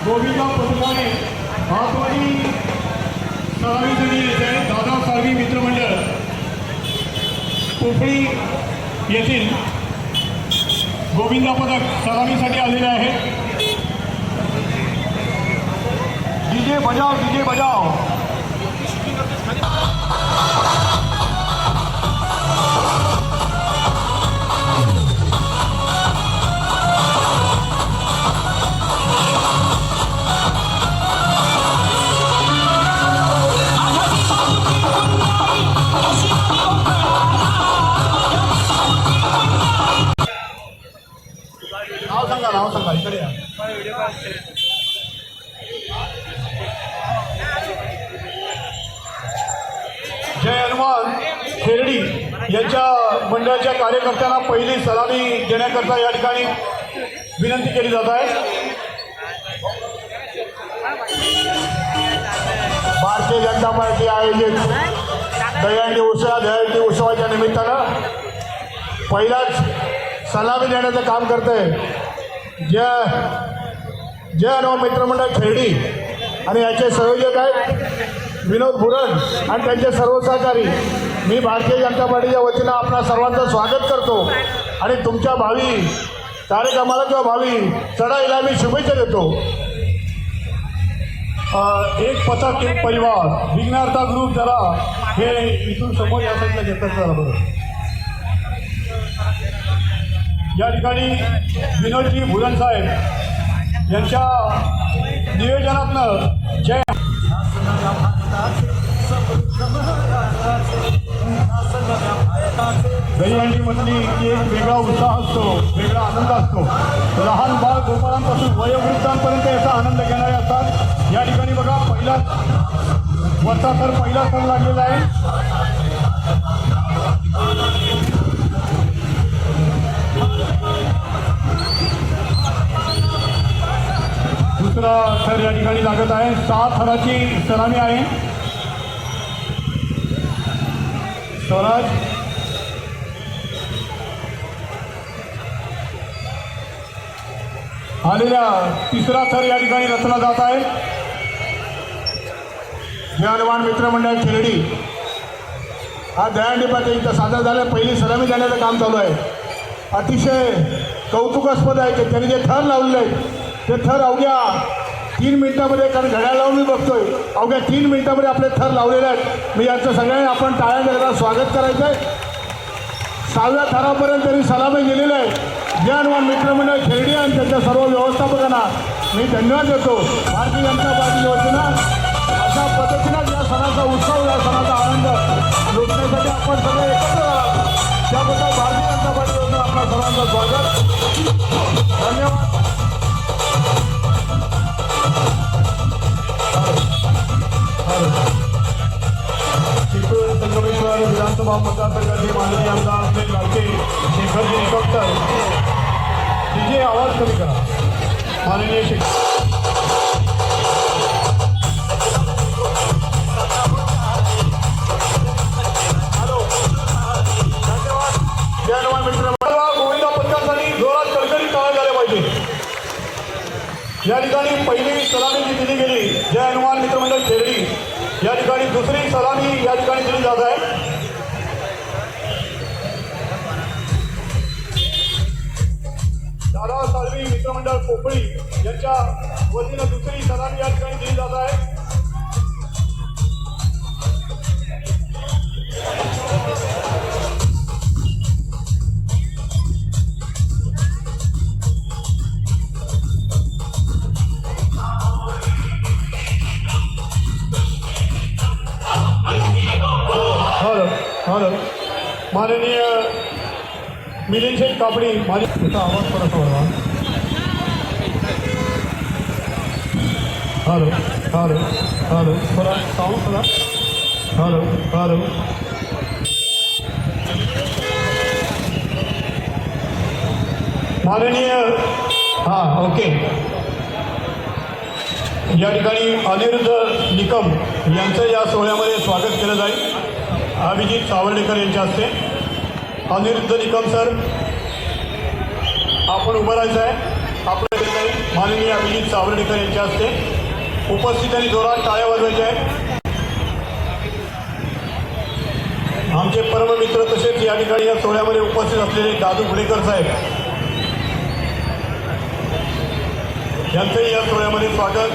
गोविंदा पथकाने हातवाडी सलामीसाठी येत आहे। दादा साळवी मित्रमंडळ पोफळी येथील गोविंदा पथक सलामीसाठी आलेले आहे। डीजे बजाव, डीजे बजाव। नाव सांगा इकडे या। जय हनुमान खेरडी यांच्या मंडळाच्या कार्यकर्त्यांना पहिली सलामी देण्याकरता या ठिकाणी विनंती केली जात आहे। भारतीय जनता पार्टी आयोजित दहीहंडी उत्सवाच्या निमित्तानं पहिलाच सलामी देण्याचं काम करते जय हनुमान मित्रमंडळ खेरडी आणि याचे संयोजक आहेत विनोद भुरण आणि त्यांचे सर्व सहकारी। मी भारतीय जनता पार्टीच्या वतीनं आपणा सर्वांचं स्वागत करतो आणि तुमच्या भावी कार्यक्रमाला किंवा भावी चढाईला मी शुभेच्छा देतो। एक पथक एक परिवार विघ्नार्था ग्रुप जरा हे इथून समोर या साईडला घेतात जरा बरं। या ठिकाणी विनोदजी भुरण साहेब यांच्या नियोजनातनं जय दहीहंडीमधली एक वेगळा उत्साह असतो, वेगळा आनंद असतो। लहान बाळ गोपाळांपासून वयोवृद्धांपर्यंत याचा आनंद घेणारे असतात। या ठिकाणी बघा पहिला वरचा तर पहिला सण लागलेला आहे। दुसरा थर या ठिकाणी लागत आहे। 6 थराची सलामी आहे। स्वराज आलेल्या तिसरा थर या ठिकाणी रचला जात आहे। जय हनुमान मित्रमंडळ खेरडी हा दहीहंडी इथं सादर झालं। पहिली सलामी देण्याचं काम चालू आहे। अतिशय कौतुकास्पद आहे की त्यांनी जे थर लावलेले आहेत ते थर अवघ्या 3 मिनिटामध्ये, कारण घड्याळ लावून मी बघतोय अवघ्या 3 मिनिटामध्ये आपले थर लावलेले आहेत। मी यांचं सगळ्यांनी आपण टाळ्यांना स्वागत करायचं आहे। 6व्या थरापर्यंत त्यांनी सलामी दिलेली आहे। जय हनुमान मित्रमंडळ खेरडी आणि त्यांच्या सर्व व्यवस्थापकांना मी धन्यवाद देतो। भारतीय जनता पार्टीच्या वतीनं अशा पद्धतीनं या सणाचा उत्सव, या सणाचा आनंद लुटण्यासाठी आपण सगळे एकत्र आहात, त्याबद्दल भारतीय जनता पार्टीच्या वतीनं आपल्या सर्वांचं स्वागत, धन्यवाद। चिपळूण संगमेश्वर विधानसभा मतदारसंघाचे माननीय आमदार आपले लाडके शेखरजी डॉक्टर डीजे आवाज कमी करा। माननीय जय हनुमान मित्रमंडळ गोविंदा पथकासाठी जोरात कडकडीत टाळ्या झाल्या पाहिजे। या ठिकाणी पहिली सलामी जी दिली गेली जय हनुमान मित्रमंडळ खेरडी, या ठिकाणी दुसरी सलामी या ठिकाणी दिली जात आहे। दादा साळवी मित्रमंडळ पोफळी यांच्या वतीनं दुसरी सलामी या ठिकाणी दिली जात आहे। हॅलो माननीय मिलिंद शेठ कापडी, माझ्या आवाज परत वाढवा। हॅलो हॅलो हॅलो थोडा साऊंड थोडा हॅलो हॅलो माननीय हां ओके। या ठिकाणी अनिरुद्ध निकम यांचं या सोहळ्यामध्ये स्वागत केलं जाईल अभिजित सावर्डेकर यांच्या हस्ते। अनिरुद्ध निकम सर आपण उभं राहायचं आहे, आपलं माननीय अभिजित सावर्डेकर यांच्या हस्ते उपस्थितांनी जोरात टाळ्या वाजवायच्या आहेत. आमचे परममित्र तसेच या ठिकाणी या सोहळ्यामध्ये उपस्थित असलेले दादू घुडेकर साहेब यांचंही या सोहळ्यामध्ये स्वागत.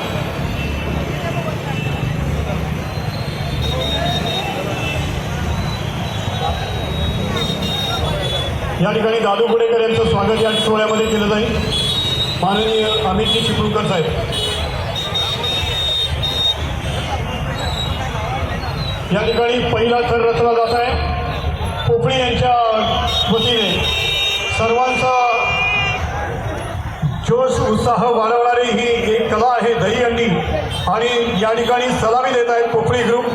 या ठिकाणी दादू घुडेकर यांचं स्वागत या सोहळ्यामध्ये केलं जाईल. माननीय अमितजी चिपळूणकर साहेब या ठिकाणी पहिला थर रचला जात आहे. पोफळी यांच्या वतीने सर्वांचा जोश उत्साह वाढवणारी ही एक कला आहे दहीहंडी, आणि या ठिकाणी सलामी देत आहेत पोफळी ग्रुप.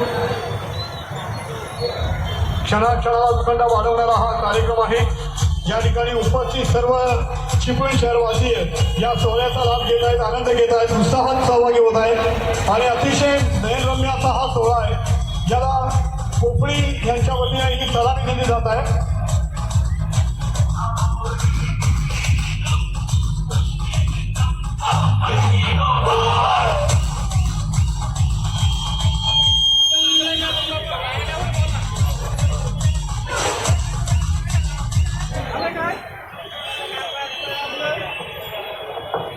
क्षणाक्षणाला उत्कंठा वाढवणारा हा कार्यक्रम आहे. या ठिकाणी उपस्थित सर्व चिपळूण शहरवासी या सोहळ्याचा लाभ घेत आहेत, आनंद घेत आहेत, उत्साहात सहभागी होत आहेत आणि अतिशय नयनरम्य असा हा सोहळा आहे ज्याला पोफळी यांच्या वतीने ही सलामी दिली जात आहे.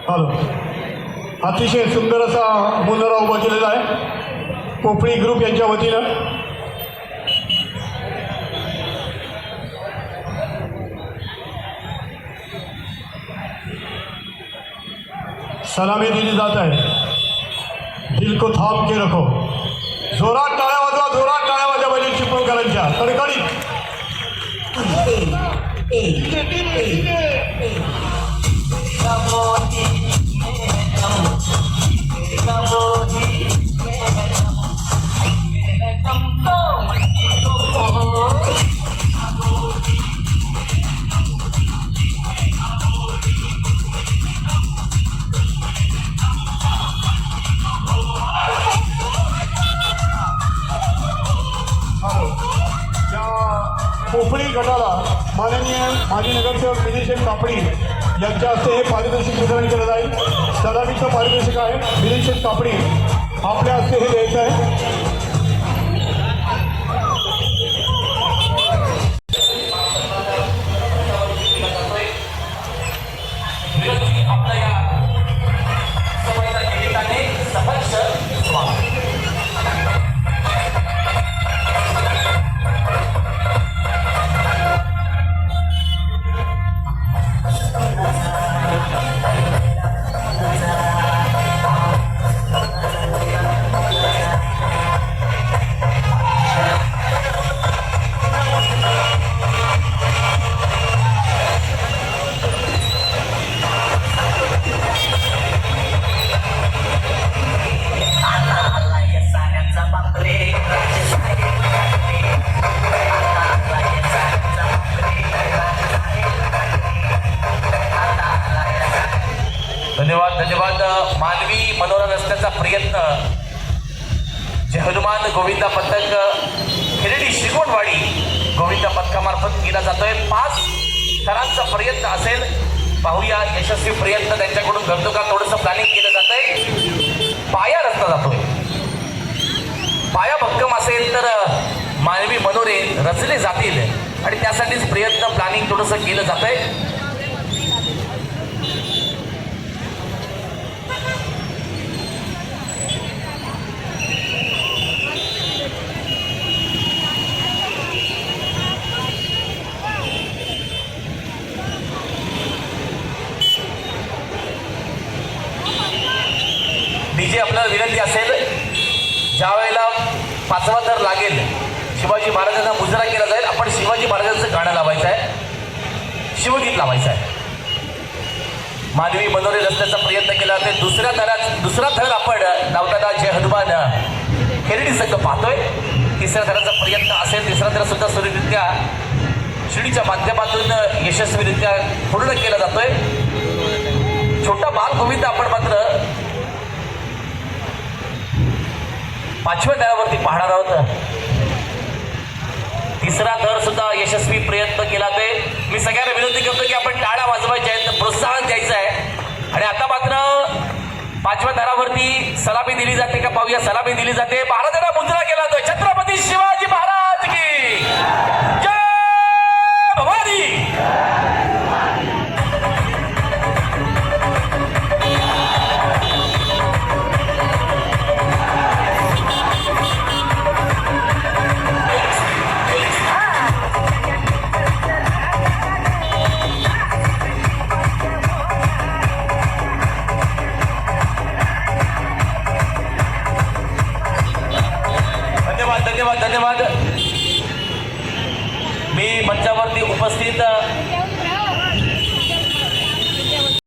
हॅलो, अतिशय सुंदर असा मुनरा उभा केलेला आहे पोफळी ग्रुप यांच्या वतीनं. सलामी दिली जात आहे. दिल को थाम के रखो. जोरात टाळ्या वाजवा, जोरात टाळ्या वाजवा पाहिजे चिपळूणकरांच्या कडकडीत. पोफळी गटाला माननीय माजी नगरसेवक विजयशेठ कापडी यांच्या हस्ते हे पारितोषिक वितरण केलं जाईल. सलामीचं पारितोषिक आहे. विजयशेठ कापडी आपल्या हस्ते हे द्यायचं आहे. धन्यवाद. मानवी मनोरा रस्त्याचा प्रयत्न जे हनुमान गोविंदा पथक खिरडी श्रीगोंदवाडी गोविंदा पथकामार्फत केला जातोय. 5 थरांचा प्रयत्न असेल. पाहूया यशस्वी प्रयत्न त्यांच्याकडून घडतो का. थोडंसं प्लॅनिंग केलं जातंय. पाया रस्ता जातोय. पाया भक्कम असेल तर मानवी मनोरे रचले जातील आणि त्यासाठीच प्रयत्न प्लॅनिंग थोडंसं केलं जातंय. डीजे आपल्याला विनंती असेल, ज्या वेळेला 5वा थर लागेल शिवाजी महाराजांना मुजरा केला जाईल. आपण शिवाजी महाराजांचं गाणं लावायचं आहे, शिवगीत लावायचं आहे. मानवी मनोरे रस्त्याचा प्रयत्न केला तर दुसरा थर आपण लावताना जय हनुमान खिरडी संघ पाहतोय. तिसऱ्या थराचा प्रयत्न असेल. तिसरा थर सुद्धा सुरळीतरित्या शिडीच्या माध्यमातून यशस्वीरित्या पूर्ण केला जातोय. छोटा बाल गोविंद आपण मात्र 5व्या थरावरती पाहणार आहोत. तिसरा थर सुद्धा यशस्वी प्रयत्न केला ते. मी सगळ्यांना विनंती करतो की आपण टाळ्या वाजवायच्या आहेत, प्रोत्साहन द्यायचं आहे. आणि आता मात्र सलामी दिली जाते का पाहूया. सलामी दिली जाते. महाराजांना मुजरा केला जातोय. छत्रपती शिवाजी महाराज की जय भवानी.